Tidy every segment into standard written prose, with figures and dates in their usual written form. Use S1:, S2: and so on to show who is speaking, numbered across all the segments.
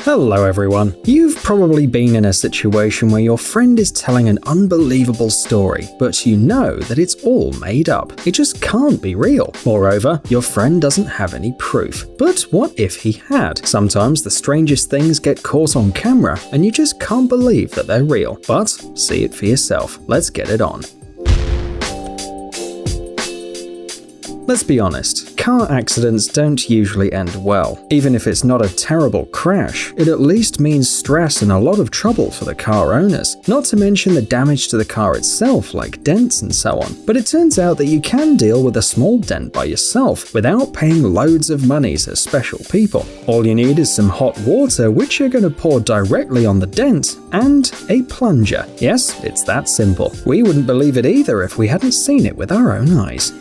S1: Hello everyone. You've probably been in a situation where your friend is telling an unbelievable story, but you know that it's all made up. It just can't be real. Moreover, your friend doesn't have any proof. But what if he had? Sometimes the strangest things get caught on camera and you just can't believe that they're real. But see it for yourself. Let's get it on. Let's be honest, car accidents don't usually end well. Even if it's not a terrible crash, it at least means stress and a lot of trouble for the car owners. Not to mention the damage to the car itself, like dents and so on. But it turns out that you can deal with a small dent by yourself without paying loads of money to special people. All you need is some hot water, which you're going to pour directly on the dent, and a plunger. Yes, it's that simple. We wouldn't believe it either if we hadn't seen it with our own eyes.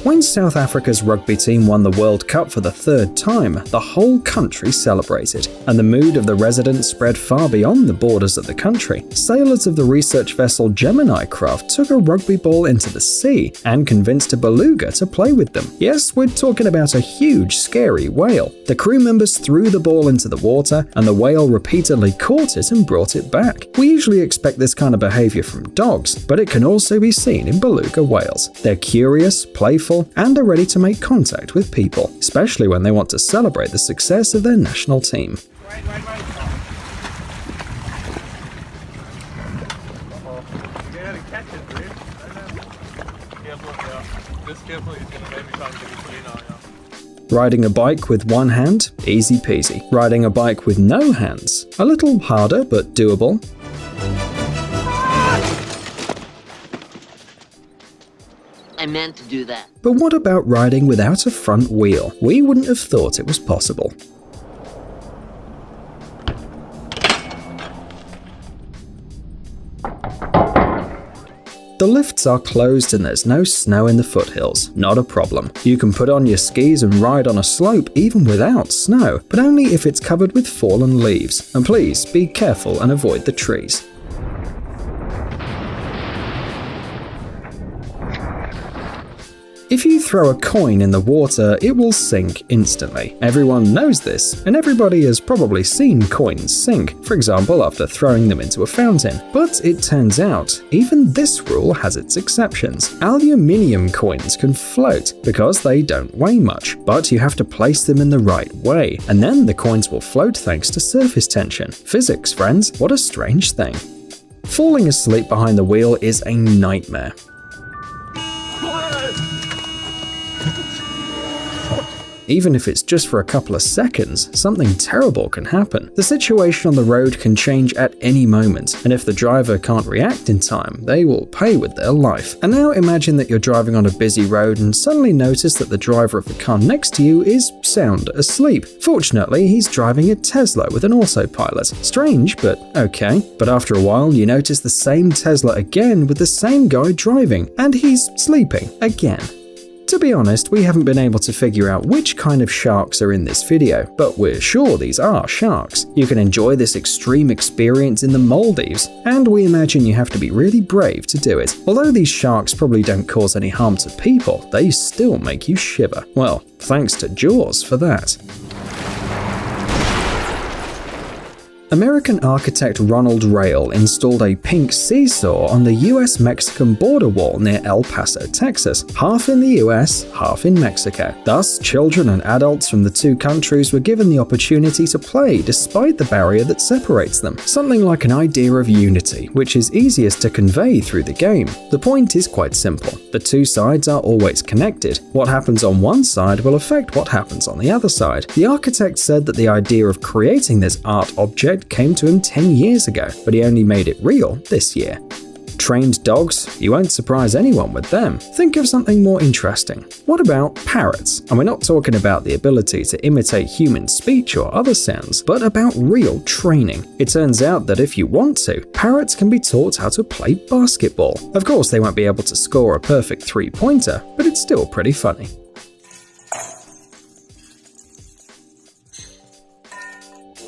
S1: When South Africa's rugby team won the World Cup for the third time, the whole country celebrated, and the mood of the residents spread far beyond the borders of the country. Sailors of the research vessel Gemini craft took a rugby ball into the sea and convinced a beluga to play with them. Yes, we're talking about a huge, scary whale. The crew members threw the ball into the water, and the whale repeatedly caught it and brought it back. We usually expect this kind of behavior from dogs, but it can also be seen in beluga whales. They're curious, playful, and are ready to make contact with people, especially when they want to celebrate the success of their national team.
S2: Wait. You gotta catch it, dude. Careful, just careful, he's gonna maybe try and get his clean on you.
S1: Riding a bike with one hand? Easy peasy. Riding a bike with no hands? A little harder, but doable.
S3: I meant to do that.
S1: But what about riding without a front wheel? We wouldn't have thought it was possible. The lifts are closed and there's no snow in the foothills. Not a problem. You can put on your skis and ride on a slope even without snow, but only if it's covered with fallen leaves. And please be careful and avoid the trees. If you throw a coin in the water, it will sink instantly. Everyone knows this, and everybody has probably seen coins sink, for example after throwing them into a fountain. But it turns out, even this rule has its exceptions. Aluminium coins can float because they don't weigh much, but you have to place them in the right way, and then the coins will float thanks to surface tension. Physics, friends, what a strange thing. Falling asleep behind the wheel is a nightmare. Even if it's just for a couple of seconds, something terrible can happen. The situation on the road can change at any moment, and if the driver can't react in time, they will pay with their life. And now imagine that you're driving on a busy road and suddenly notice that the driver of the car next to you is sound asleep. Fortunately, he's driving a Tesla with an autopilot. Strange, but okay. But after a while, you notice the same Tesla again with the same guy driving, and he's sleeping again. To be honest, we haven't been able to figure out which kind of sharks are in this video, but we're sure these are sharks. You can enjoy this extreme experience in the Maldives, and we imagine you have to be really brave to do it. Although these sharks probably don't cause any harm to people, they still make you shiver. Well, thanks to Jaws for that. American architect Ronald Rayl installed a pink seesaw on the US-Mexican border wall near El Paso, Texas, half in the US, half in Mexico. Thus, children and adults from the two countries were given the opportunity to play despite the barrier that separates them. Something like an idea of unity, which is easiest to convey through the game. The point is quite simple. The two sides are always connected. What happens on one side will affect what happens on the other side. The architect said that the idea of creating this art object came to him 10 years ago, but he only made it real this year. Trained dogs? You won't surprise anyone with them. Think of something more interesting. What about parrots? And we're not talking about the ability to imitate human speech or other sounds, but about real training. It turns out that if you want to, parrots can be taught how to play basketball. Of course, they won't be able to score a perfect three-pointer, but it's still pretty funny.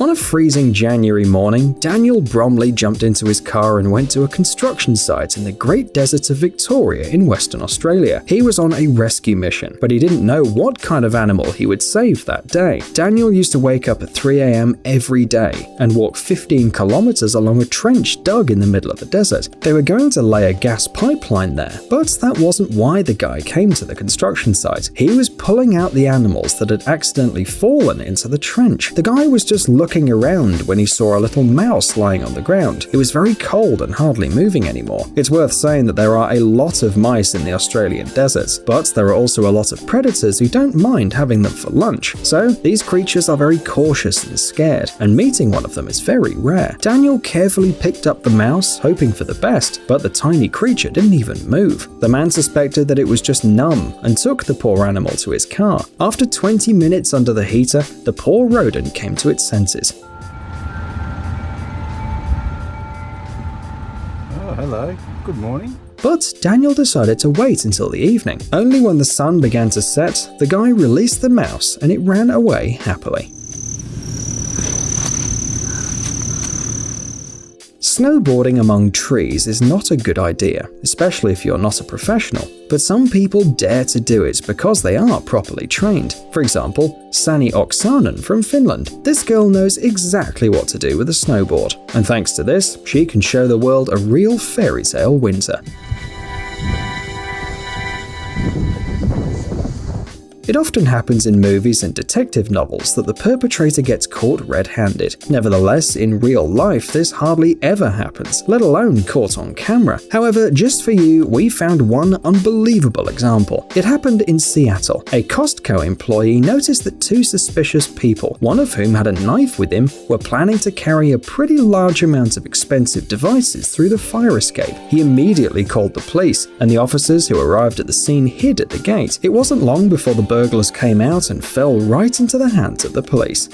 S1: On a freezing January morning, Daniel Bromley jumped into his car and went to a construction site in the Great Desert of Victoria in Western Australia. He was on a rescue mission, but he didn't know what kind of animal he would save that day. Daniel used to wake up at 3 a.m. every day and walk 15 kilometers along a trench dug in the middle of the desert. They were going to lay a gas pipeline there, but that wasn't why the guy came to the construction site. He was pulling out the animals that had accidentally fallen into the trench. The guy was just looking around when he saw a little mouse lying on the ground. It was very cold and hardly moving anymore. It's worth saying that there are a lot of mice in the Australian deserts, but there are also a lot of predators who don't mind having them for lunch. So these creatures are very cautious and scared, and meeting one of them is very rare. Daniel carefully picked up the mouse, hoping for the best, but the tiny creature didn't even move. The man suspected that it was just numb and took the poor animal to his car. After 20 minutes under the heater, the poor rodent came to its senses.
S4: Oh, hello. Good morning.
S1: But Daniel decided to wait until the evening. Only when the sun began to set, the guy released the mouse and it ran away happily. Snowboarding among trees is not a good idea, especially if you're not a professional, but some people dare to do it because they are properly trained. For example, Sani Oksanen from Finland. This girl knows exactly what to do with a snowboard, and thanks to this, she can show the world a real fairy tale winter. It often happens in movies and detective novels that the perpetrator gets caught red-handed. Nevertheless, in real life, this hardly ever happens, let alone caught on camera. However, just for you, we found one unbelievable example. It happened in Seattle. A Costco employee noticed that two suspicious people, one of whom had a knife with him, were planning to carry a pretty large amount of expensive devices through the fire escape. He immediately called the police, and the officers who arrived at the scene hid at the gate. It wasn't long before the burglars came out and fell right into the hands of the police.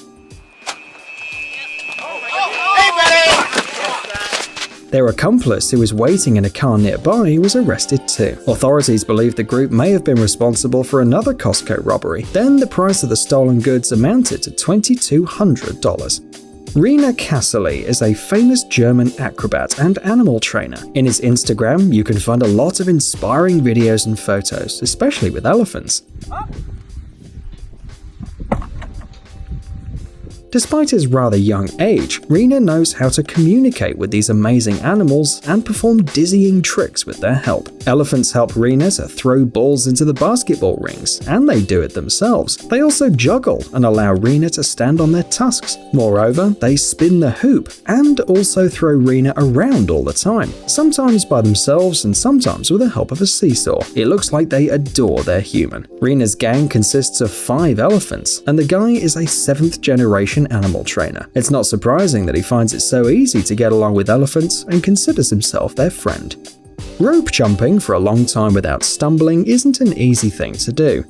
S1: Their accomplice, who was waiting in a car nearby, was arrested too. Authorities believe the group may have been responsible for another Costco robbery. Then the price of the stolen goods amounted to $2,200. Rena Casserly is a famous German acrobat and animal trainer. In his Instagram, you can find a lot of inspiring videos and photos, especially with elephants. Despite his rather young age, Rena knows how to communicate with these amazing animals and perform dizzying tricks with their help. Elephants help Rena to throw balls into the basketball rings, and they do it themselves. They also juggle and allow Rena to stand on their tusks. Moreover, they spin the hoop and also throw Rena around all the time, sometimes by themselves and sometimes with the help of a seesaw. It looks like they adore their human. Rena's gang consists of 5 elephants, and the guy is a 7th generation animal trainer. It's not surprising that he finds it so easy to get along with elephants and considers himself their friend. Rope jumping for a long time without stumbling isn't an easy thing to do.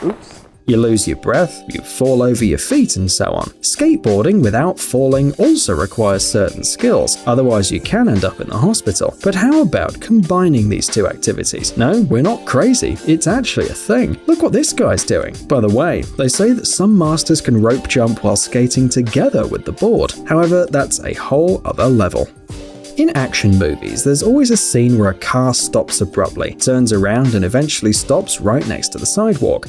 S4: Oops.
S1: You lose your breath, you fall over your feet, and so on. Skateboarding without falling also requires certain skills, otherwise you can end up in the hospital. But how about combining these two activities? No, we're not crazy, it's actually a thing. Look what this guy's doing. By the way, they say that some masters can rope jump while skating together with the board. However, that's a whole other level. In action movies, there's always a scene where a car stops abruptly, turns around, and eventually stops right next to the sidewalk.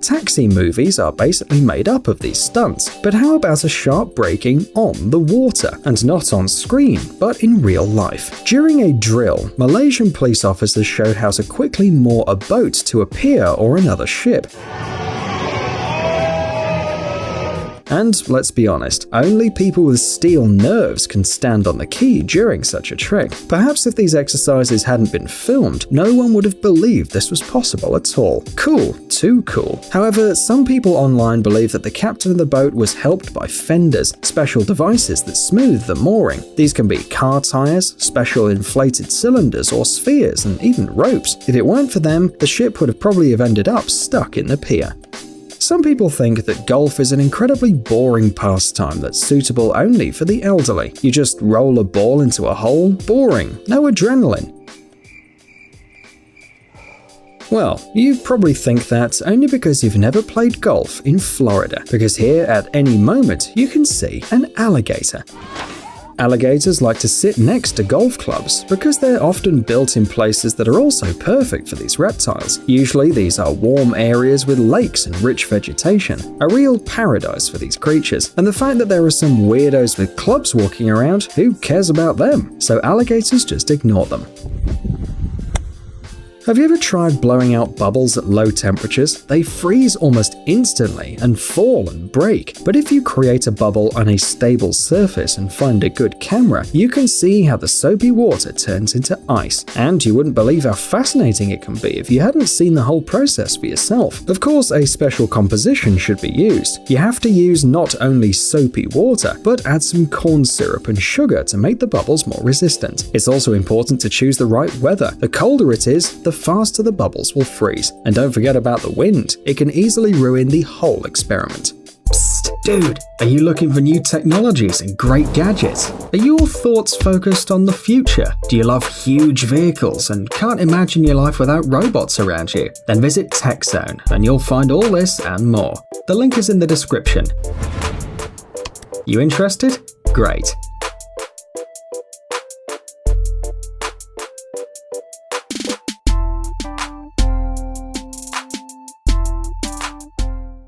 S1: Taxi movies are basically made up of these stunts, but how about a sharp braking on the water? And not on screen, but in real life. During a drill, Malaysian police officers showed how to quickly moor a boat to a pier or another ship. And let's be honest, only people with steel nerves can stand on the key during such a trick. Perhaps if these exercises hadn't been filmed, no one would have believed this was possible at all. Cool, too cool. However, some people online believe that the captain of the boat was helped by fenders, special devices that smooth the mooring. These can be car tires, special inflated cylinders or spheres, and even ropes. If it weren't for them, the ship would have probably ended up stuck in the pier. Some people think that golf is an incredibly boring pastime that's suitable only for the elderly. You just roll a ball into a hole, boring, no adrenaline. Well, you probably think that only because you've never played golf in Florida, because here at any moment you can see an alligator. Alligators like to sit next to golf clubs because they're often built in places that are also perfect for these reptiles. Usually these are warm areas with lakes and rich vegetation, a real paradise for these creatures. And the fact that there are some weirdos with clubs walking around, who cares about them? So alligators just ignore them. Have you ever tried blowing out bubbles at low temperatures? They freeze almost instantly and fall and break. But if you create a bubble on a stable surface and find a good camera, you can see how the soapy water turns into ice. And you wouldn't believe how fascinating it can be if you hadn't seen the whole process for yourself. Of course, a special composition should be used. You have to use not only soapy water, but add some corn syrup and sugar to make the bubbles more resistant. It's also important to choose the right weather. The colder it is, the faster the bubbles will freeze. And don't forget about the wind. It can easily ruin the whole experiment. Psst, dude, are you looking for new technologies and great gadgets? Are your thoughts focused on the future? Do you love huge vehicles and can't imagine your life without robots around you? Then visit TechZone and you'll find all this and more. The link is in the description. You interested? Great.